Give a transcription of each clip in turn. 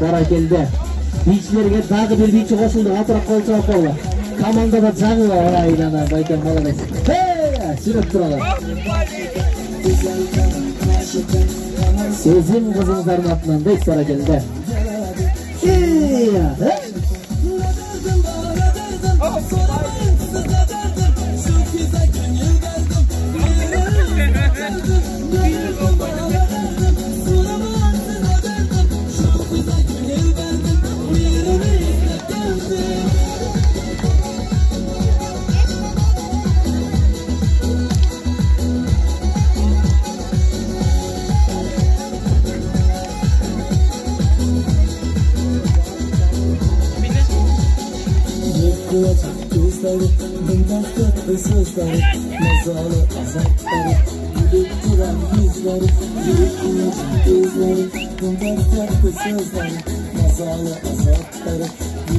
Barakeldi. Biyçilerge dağı bir biyçi koşuldu. Atırak kol çabuk oldu. Komandada canı var orayla. Baykan malades. Sürüp duralım. Sezim kızımızların atından bek barakeldi. Bundan tatlı sözleri, mazalı azapları, gülüp duran yüzleri, yürüp gözleri. Bundan tatlı sözleri, mazalı azapları,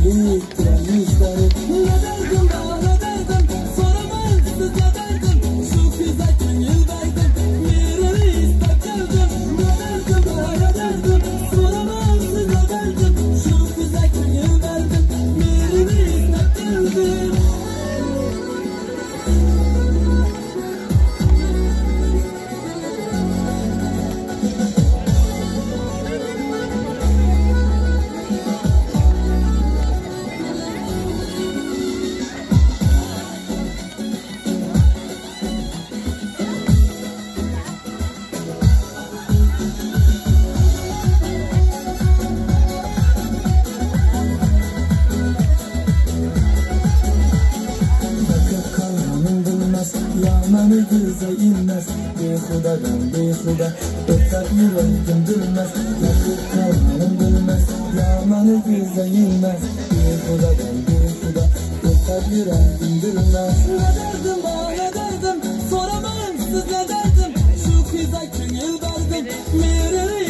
gülüp duran yüzleri. Ne derdim daha ne derdim, soramam size derdim. Şu kıza gönül verdim, mirror'ı istek geldim. Ne derdim daha ne derdim, soramam size derdim. Şu kıza gönül verdim, mirror'ı istek geldim. Yamanı göze inmez, beyhudadan beyhuda, öter yüreğim bilmez. Yakıp kalmanım bilmez, yamanı göze inmez, beyhudadan beyhuda, öter yüreğim bilmez. Ne derdim bana ne derdim, soramam siz ne derdim. Şu kıza gönül verdim, mirror'ı